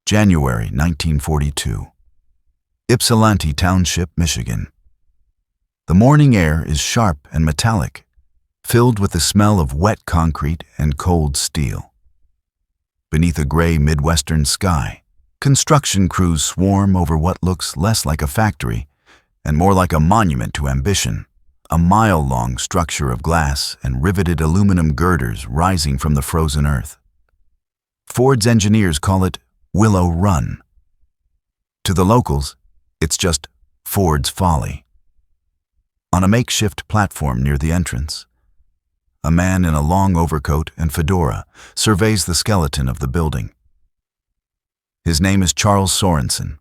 January 1942. Ypsilanti Township, Michigan. The morning air is sharp and metallic, filled with the smell of wet concrete and cold steel. Beneath a gray Midwestern sky, construction crews swarm over what looks less like a factory and more like a monument to ambition, a mile-long structure of glass and riveted aluminum girders rising from the frozen earth. Ford's engineers call it Willow Run. To the locals, it's just Ford's Folly. On a makeshift platform near the entrance, a man in a long overcoat and fedora surveys the skeleton of the building. His name is Charles Sorensen,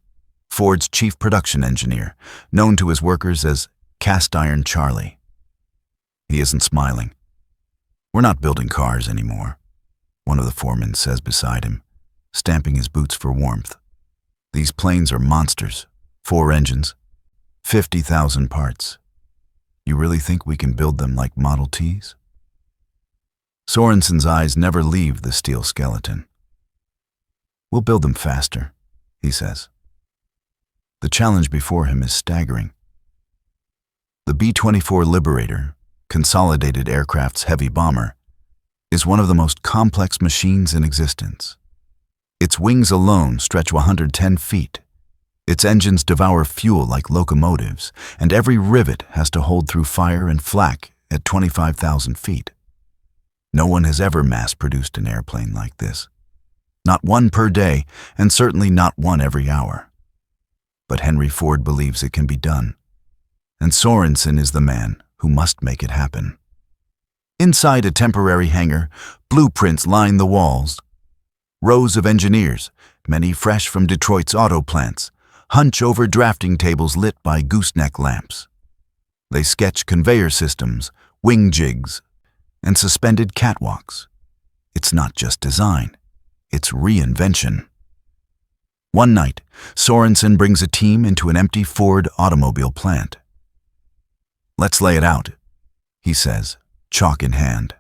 Ford's chief production engineer, known to his workers as Cast Iron Charlie. He isn't smiling. "We're not building cars anymore," one of the foremen says beside him, stamping his boots for warmth. "These planes are monsters. 4 engines, 50,000 parts. You really think we can build them like Model Ts?" Sorensen's eyes never leave the steel skeleton. "We'll build them faster," he says. The challenge before him is staggering. The B-24 Liberator, Consolidated Aircraft's heavy bomber, is one of the most complex machines in existence. Its wings alone stretch 110 feet. Its engines devour fuel like locomotives, and every rivet has to hold through fire and flak at 25,000 feet. No one has ever mass-produced an airplane like this. Not one per day, and certainly not one every hour. But Henry Ford believes it can be done, and Sorensen is the man who must make it happen. Inside a temporary hangar, blueprints line the walls. Rows of engineers, many fresh from Detroit's auto plants, hunch over drafting tables lit by gooseneck lamps. They sketch conveyor systems, wing jigs, and suspended catwalks. It's not just design, it's reinvention. One night, Sorensen brings a team into an empty Ford automobile plant. "Let's lay it out," he says, chalk in hand.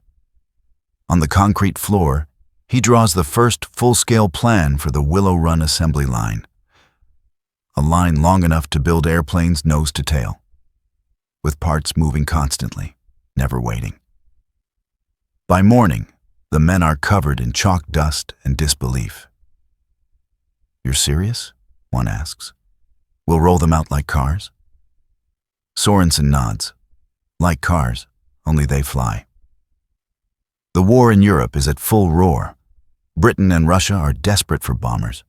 On the concrete floor, he draws the first full-scale plan for the Willow Run assembly line. A line long enough to build airplanes nose to tail, with parts moving constantly, never waiting. By morning, the men are covered in chalk dust and disbelief. "You're serious?" one asks. "We'll roll them out like cars?" Sorensen nods. Like cars, only they fly. The war in Europe is at full roar. Britain and Russia are desperate for bombers.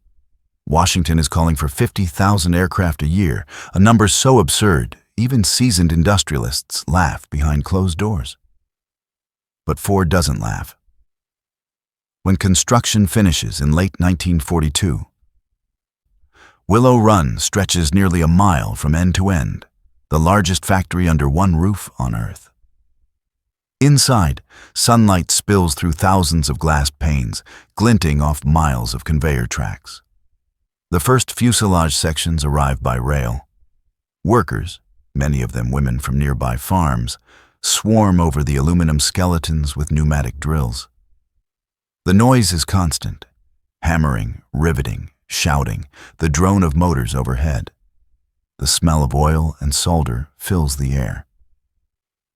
Washington is calling for 50,000 aircraft a year, a number so absurd, even seasoned industrialists laugh behind closed doors. But Ford doesn't laugh. When construction finishes in late 1942, Willow Run stretches nearly a mile from end to end, the largest factory under one roof on Earth. Inside, sunlight spills through thousands of glass panes, glinting off miles of conveyor tracks. The first fuselage sections arrive by rail. Workers, many of them women from nearby farms, swarm over the aluminum skeletons with pneumatic drills. The noise is constant, hammering, riveting, shouting, the drone of motors overhead. The smell of oil and solder fills the air.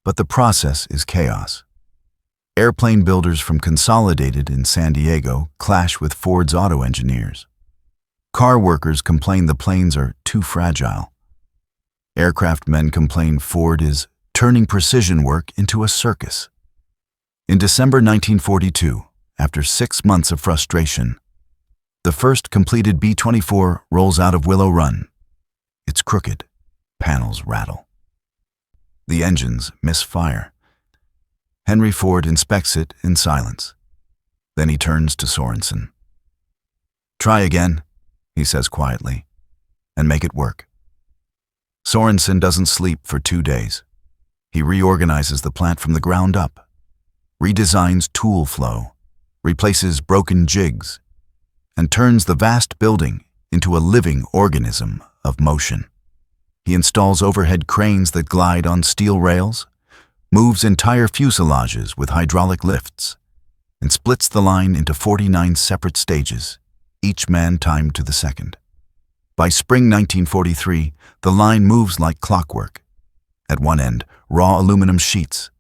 But the process is chaos. Airplane builders from Consolidated in San Diego clash with Ford's auto engineers. Car workers complain the planes are too fragile. Aircraft men complain Ford is turning precision work into a circus. In December 1942, after 6 months of frustration, the first completed B-24 rolls out of Willow Run. It's crooked. Panels rattle. The engines misfire. Henry Ford inspects it in silence. Then he turns to Sorensen. "Try again," he says quietly, "and make it work." Sorensen doesn't sleep for 2 days. He reorganizes the plant from the ground up, redesigns tool flow, replaces broken jigs, and turns the vast building into a living organism of motion. He installs overhead cranes that glide on steel rails, moves entire fuselages with hydraulic lifts, and splits the line into 49 separate stages, each man timed to the second. By spring 1943, the line moves like clockwork. At one end, raw aluminum sheets.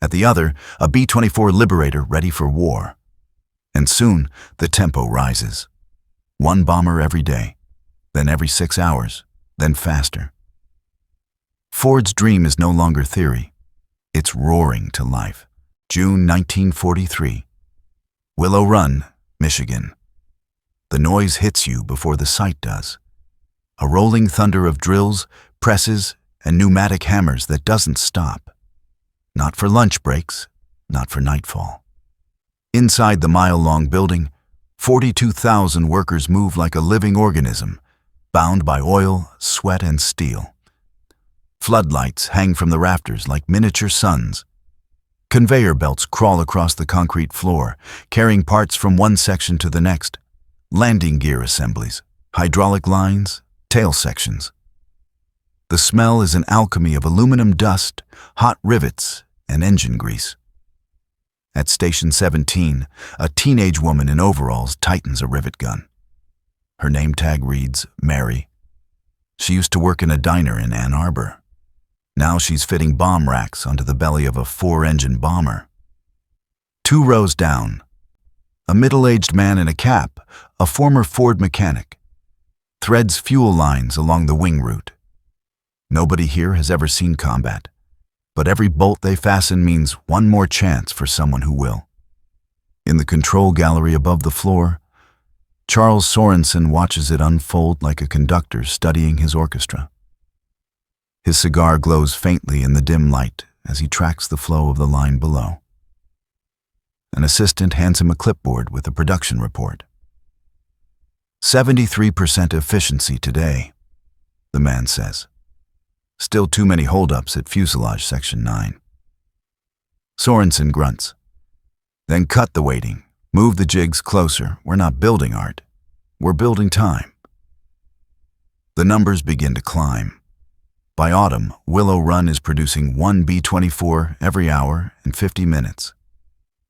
At the other, a B-24 Liberator ready for war. And soon, the tempo rises. One bomber every day, then every 6 hours, then faster. Ford's dream is no longer theory. It's roaring to life. June 1943. Willow Run, Michigan. The noise hits you before the sight does. A rolling thunder of drills, presses, and pneumatic hammers that doesn't stop. Not for lunch breaks, not for nightfall. Inside the mile-long building, 42,000 workers move like a living organism, bound by oil, sweat, and steel. Floodlights hang from the rafters like miniature suns. Conveyor belts crawl across the concrete floor, carrying parts from one section to the next. Landing gear assemblies, hydraulic lines, tail sections. The smell is an alchemy of aluminum dust, hot rivets, and engine grease. At Station 17, a teenage woman in overalls tightens a rivet gun. Her name tag reads Mary. She used to work in a diner in Ann Arbor. Now she's fitting bomb racks onto the belly of a 4-engine bomber. 2 rows down, a middle-aged man in a cap, a former Ford mechanic, threads fuel lines along the wing route. Nobody here has ever seen combat, but every bolt they fasten means one more chance for someone who will. In the control gallery above the floor, Charles Sorensen watches it unfold like a conductor studying his orchestra. His cigar glows faintly in the dim light as he tracks the flow of the line below. An assistant hands him a clipboard with a production report. 73% efficiency today, the man says. Still too many holdups at fuselage section 9. Sorensen grunts. Then cut the waiting. Move the jigs closer. We're not building art. We're building time. The numbers begin to climb. By autumn, Willow Run is producing 1 B-24 every hour and 50 minutes.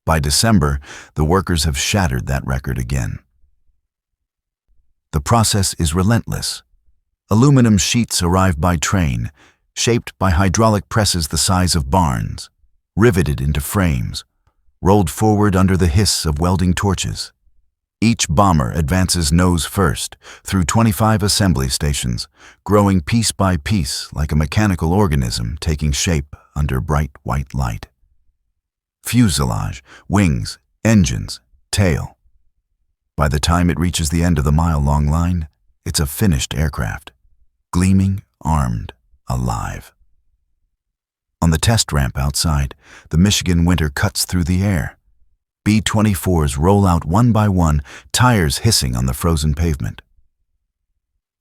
By December, the workers have shattered that record again. The process is relentless. Aluminum sheets arrive by train, shaped by hydraulic presses the size of barns, riveted into frames, rolled forward under the hiss of welding torches. Each bomber advances nose first through 25 assembly stations, growing piece by piece like a mechanical organism taking shape under bright white light. Fuselage, wings, engines, tail. By the time it reaches the end of the mile-long line, it's a finished aircraft, gleaming, armed, alive. On the test ramp outside, the Michigan winter cuts through the air. B-24s roll out one by one, tires hissing on the frozen pavement.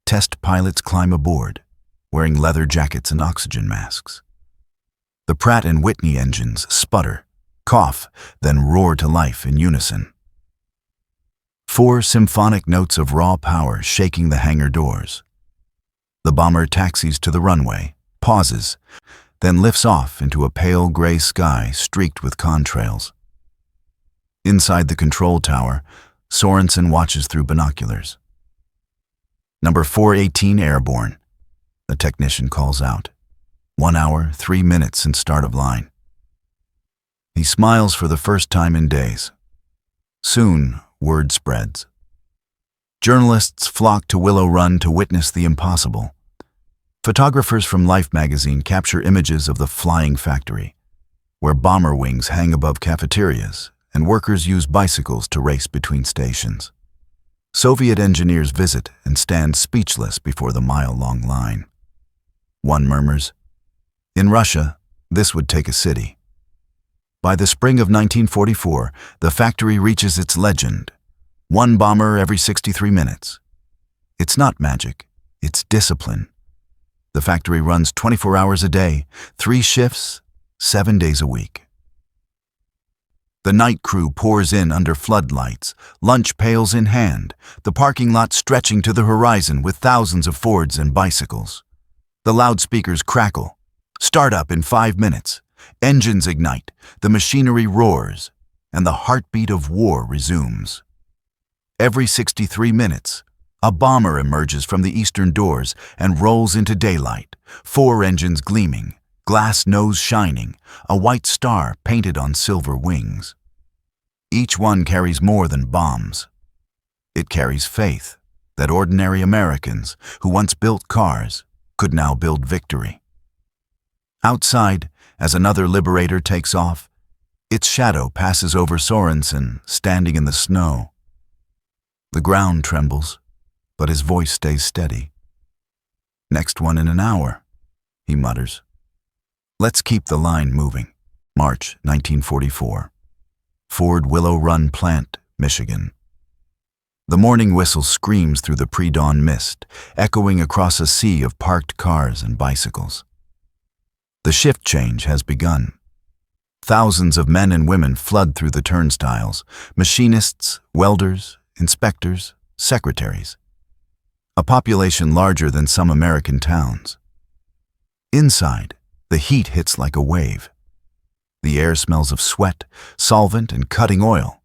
Test pilots climb aboard, wearing leather jackets and oxygen masks. The Pratt & Whitney engines sputter, cough, then roar to life in unison. 4 symphonic notes of raw power shaking the hangar doors. The bomber taxis to the runway, pauses, then lifts off into a pale gray sky streaked with contrails. Inside the control tower, Sorensen watches through binoculars. Number 418 airborne, the technician calls out. 1 hour, 3 minutes since start of line. He smiles for the first time in days. Soon, word spreads. Journalists flock to Willow Run to witness the impossible. Photographers from Life magazine capture images of the flying factory, where bomber wings hang above cafeterias and workers use bicycles to race between stations. Soviet engineers visit and stand speechless before the mile-long line. One murmurs, "In Russia, this would take a city." By the spring of 1944, the factory reaches its legend, 1 bomber every 63 minutes. It's not magic, it's discipline. The factory runs 24 hours a day, 3 shifts, 7 days a week. The night crew pours in under floodlights, lunch pails in hand, the parking lot stretching to the horizon with thousands of Fords and bicycles. The loudspeakers crackle. Start up in 5 minutes. Engines ignite, the machinery roars, and the heartbeat of war resumes. Every 63 minutes, a bomber emerges from the eastern doors and rolls into daylight, 4 engines gleaming, glass nose shining, a white star painted on silver wings. Each one carries more than bombs. It carries faith that ordinary Americans who once built cars could now build victory. Outside, as another Liberator takes off, its shadow passes over Sorensen, standing in the snow. The ground trembles, but his voice stays steady. "Next one in an hour," he mutters. "Let's keep the line moving." March 1944. Ford Willow Run plant, Michigan. The morning whistle screams through the pre-dawn mist, echoing across a sea of parked cars and bicycles. The shift change has begun. Thousands of men and women flood through the turnstiles, machinists, welders, inspectors, secretaries. A population larger than some American towns. Inside, the heat hits like a wave. The air smells of sweat, solvent, and cutting oil.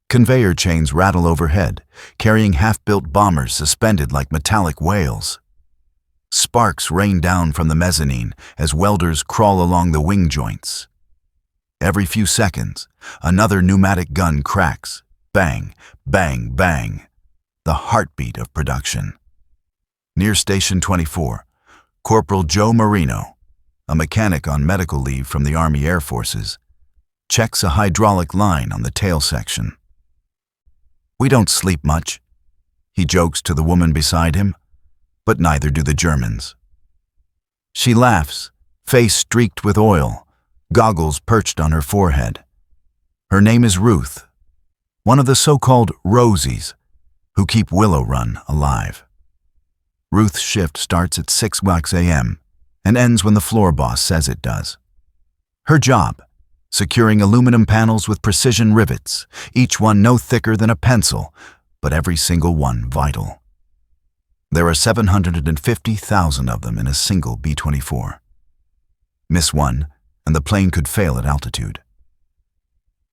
Conveyor chains rattle overhead, carrying half-built bombers suspended like metallic whales. Sparks rain down from the mezzanine as welders crawl along the wing joints. Every few seconds, another pneumatic gun cracks. Bang, bang, bang. The heartbeat of production. Near Station 24, Corporal Joe Marino, a mechanic on medical leave from the Army Air Forces, checks a hydraulic line on the tail section. "We don't sleep much," he jokes to the woman beside him, but neither do the Germans. She laughs, face streaked with oil, goggles perched on her forehead. Her name is Ruth, one of the so-called Rosies who keep Willow Run alive. Ruth's shift starts at 6 a.m. and ends when the floor boss says it does. Her job, securing aluminum panels with precision rivets, each one no thicker than a pencil, but every single one vital. There are 750,000 of them in a single B-24. Miss one, and the plane could fail at altitude.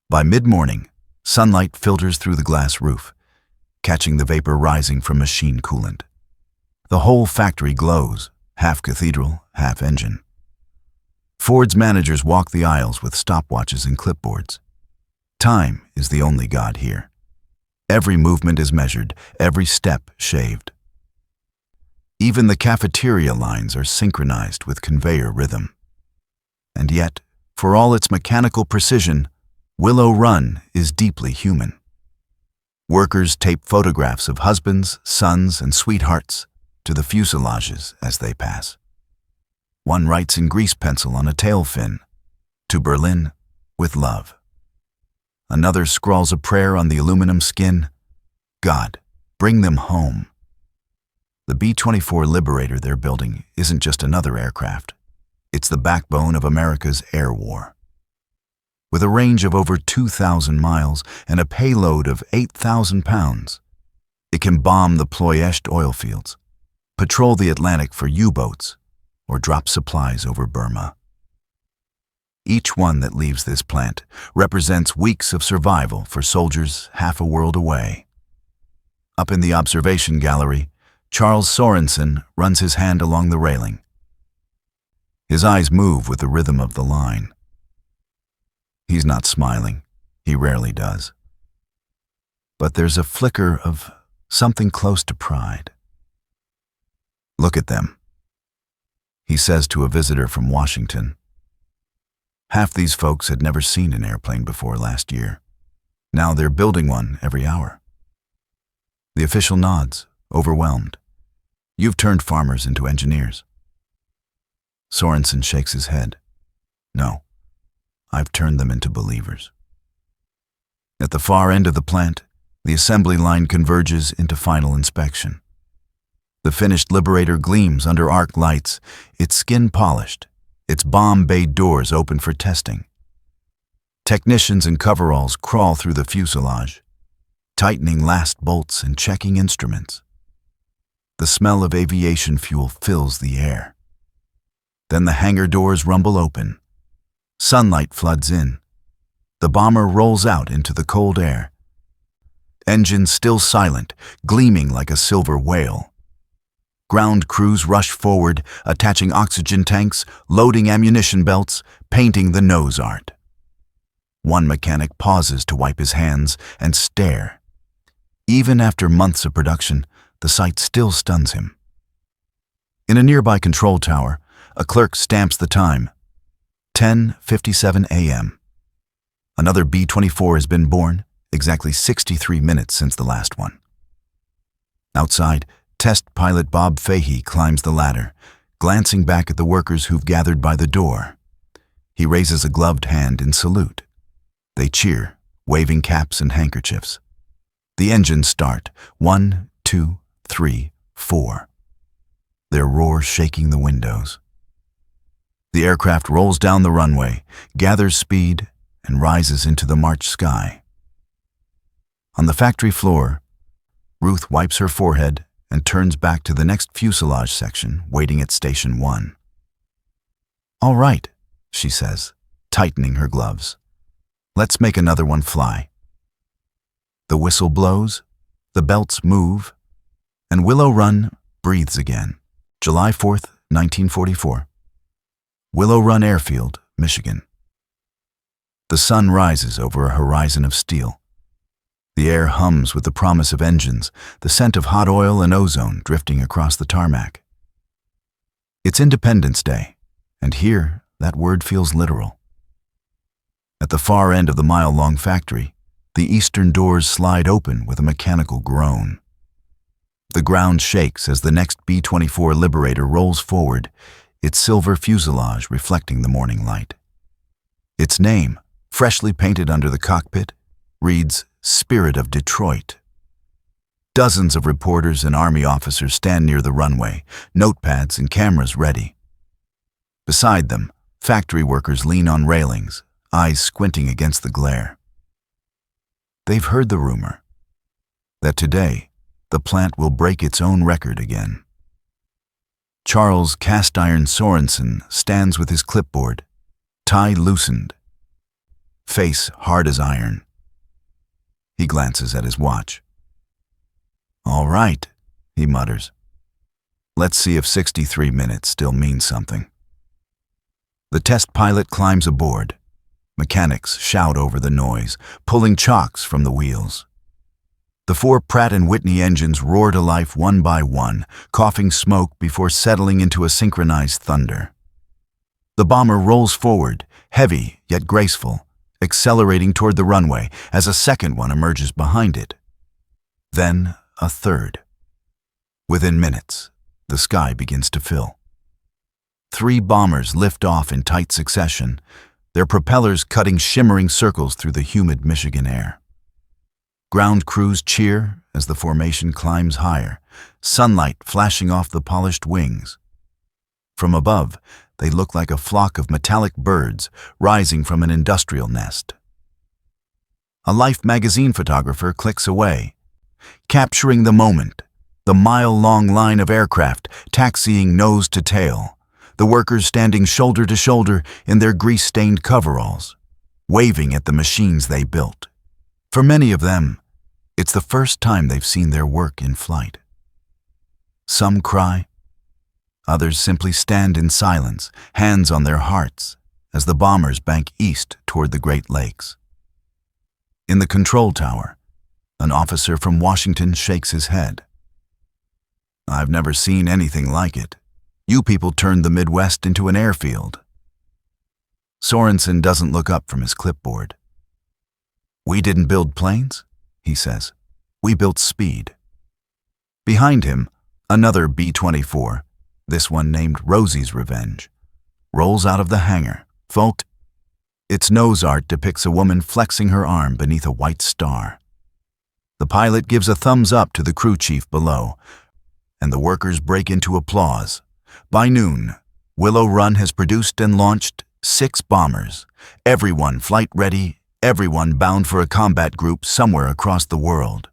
By mid-morning, sunlight filters through the glass roof, catching the vapor rising from machine coolant. The whole factory glows, half cathedral, half engine. Ford's managers walk the aisles with stopwatches and clipboards. Time is the only god here. Every movement is measured, every step shaved. Even the cafeteria lines are synchronized with conveyor rhythm. And yet, for all its mechanical precision, Willow Run is deeply human. Workers tape photographs of husbands, sons, and sweethearts to the fuselages as they pass. One writes in grease pencil on a tail fin, "To Berlin with love." Another scrawls a prayer on the aluminum skin, "God, bring them home." The B-24 Liberator they're building isn't just another aircraft. It's the backbone of America's air war. With a range of over 2,000 miles and a payload of 8,000 pounds, it can bomb the Ploiești oil fields, patrol the Atlantic for U-boats, or drop supplies over Burma. Each one that leaves this plant represents weeks of survival for soldiers half a world away. Up in the observation gallery, Charles Sorensen runs his hand along the railing. His eyes move with the rhythm of the line. He's not smiling. He rarely does. But there's a flicker of something close to pride. "Look at them," he says to a visitor from Washington. Half these folks had never seen an airplane before last year. Now they're building one every hour. The official nods, overwhelmed. "You've turned farmers into engineers." Sorensen shakes his head. "No, I've turned them into believers." At the far end of the plant, the assembly line converges into final inspection. The finished Liberator gleams under arc lights, its skin polished, its bomb-bayed doors open for testing. Technicians in coveralls crawl through the fuselage, tightening last bolts and checking instruments. The smell of aviation fuel fills the air. Then the hangar doors rumble open. Sunlight floods in. The bomber rolls out into the cold air. Engines still silent, gleaming like a silver whale. Ground crews rush forward, attaching oxygen tanks, loading ammunition belts, painting the nose art. One mechanic pauses to wipe his hands and stare. Even after months of production, the sight still stuns him. In a nearby control tower, a clerk stamps the time. 10:57 a.m. Another B-24 has been born, exactly 63 minutes since the last one. Outside, test pilot Bob Fahey climbs the ladder, glancing back at the workers who've gathered by the door. He raises a gloved hand in salute. They cheer, waving caps and handkerchiefs. The engines start. 1, 2, 3, 4. Their roar shaking the windows. The aircraft rolls down the runway, gathers speed, and rises into the March sky. On the factory floor, Ruth wipes her forehead and turns back to the next fuselage section, waiting at Station 1. "All right," she says, tightening her gloves. "Let's make another one fly." The whistle blows, the belts move, and Willow Run breathes again. July 4th, 1944. Willow Run Airfield, Michigan. The sun rises over a horizon of steel. The air hums with the promise of engines, the scent of hot oil and ozone drifting across the tarmac. It's Independence Day, and here that word feels literal. At the far end of the mile-long factory, the eastern doors slide open with a mechanical groan. The ground shakes as the next B-24 Liberator rolls forward, its silver fuselage reflecting the morning light. Its name, freshly painted under the cockpit, reads Spirit of Detroit. Dozens of reporters and Army officers stand near the runway, notepads and cameras ready. Beside them, factory workers lean on railings, eyes squinting against the glare. They've heard the rumor that today the plant will break its own record again. Charles Cast-Iron Sorensen stands with his clipboard, tie loosened, face hard as iron. He glances at his watch. "All right," he mutters. "Let's see if 63 minutes still means something." The test pilot climbs aboard. Mechanics shout over the noise, pulling chocks from the wheels. The 4 Pratt & Whitney engines roar to life one by one, coughing smoke before settling into a synchronized thunder. The bomber rolls forward, heavy yet graceful, accelerating toward the runway as a second one emerges behind it. Then a third. Within minutes, the sky begins to fill. 3 bombers lift off in tight succession, their propellers cutting shimmering circles through the humid Michigan air. Ground crews cheer as the formation climbs higher, sunlight flashing off the polished wings. From above, they look like a flock of metallic birds rising from an industrial nest. A Life magazine photographer clicks away, capturing the moment, the mile-long line of aircraft taxiing nose to tail, the workers standing shoulder to shoulder in their grease-stained coveralls, waving at the machines they built. For many of them, it's the first time they've seen their work in flight. Some cry, others simply stand in silence, hands on their hearts, as the bombers bank east toward the Great Lakes. In the control tower, an officer from Washington shakes his head. "I've never seen anything like it. You people turned the Midwest into an airfield." Sorensen doesn't look up from his clipboard. "We didn't build planes," he says. "We built speed." Behind him, another B-24, this one named Rosie's Revenge, rolls out of the hangar, folked. Its nose art depicts a woman flexing her arm beneath a white star. The pilot gives a thumbs up to the crew chief below, and the workers break into applause. By noon, Willow Run has produced and launched 6 bombers, everyone flight-ready, everyone bound for a combat group somewhere across the world.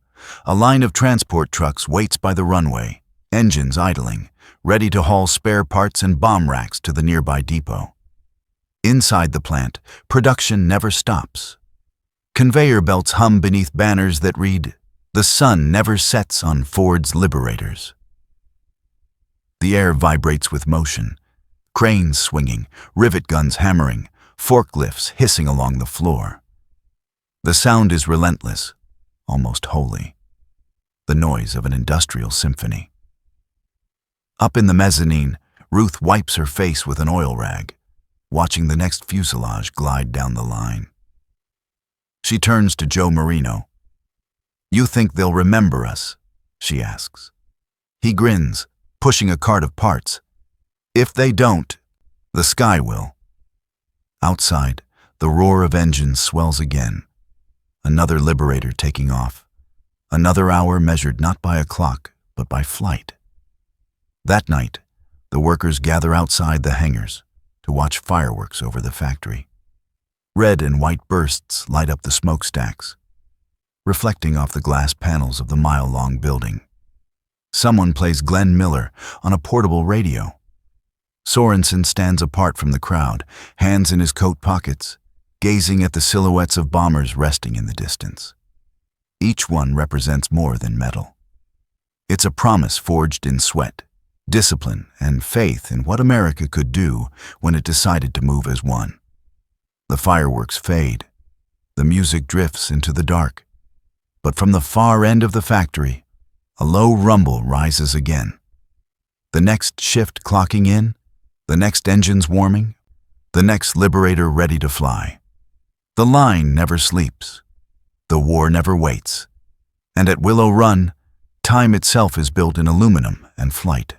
A line of transport trucks waits by the runway, engines idling, ready to haul spare parts and bomb racks to the nearby depot. Inside the plant, production never stops. Conveyor belts hum beneath banners that read, The sun never sets on Ford's Liberators. The air vibrates with motion, cranes swinging, rivet guns hammering, forklifts hissing along the floor. The sound is relentless, almost holy, the noise of an industrial symphony. Up in the mezzanine, Ruth wipes her face with an oil rag, watching the next fuselage glide down the line. She turns to Joe Marino. "You think they'll remember us?" she asks. He grins, pushing a cart of parts. "If they don't, the sky will." Outside, the roar of engines swells again. Another Liberator taking off. Another hour measured not by a clock, but by flight. That night, the workers gather outside the hangars to watch fireworks over the factory. Red and white bursts light up the smokestacks, reflecting off the glass panels of the mile-long building. Someone plays Glenn Miller on a portable radio. Sorensen stands apart from the crowd, hands in his coat pockets, gazing at the silhouettes of bombers resting in the distance. Each one represents more than metal. It's a promise forged in sweat, discipline, and faith in what America could do when it decided to move as one. The fireworks fade. The music drifts into the dark. But from the far end of the factory, a low rumble rises again. The next shift clocking in, the next engines warming, the next Liberator ready to fly. The line never sleeps. The war never waits. And at Willow Run, time itself is built in aluminum and flight.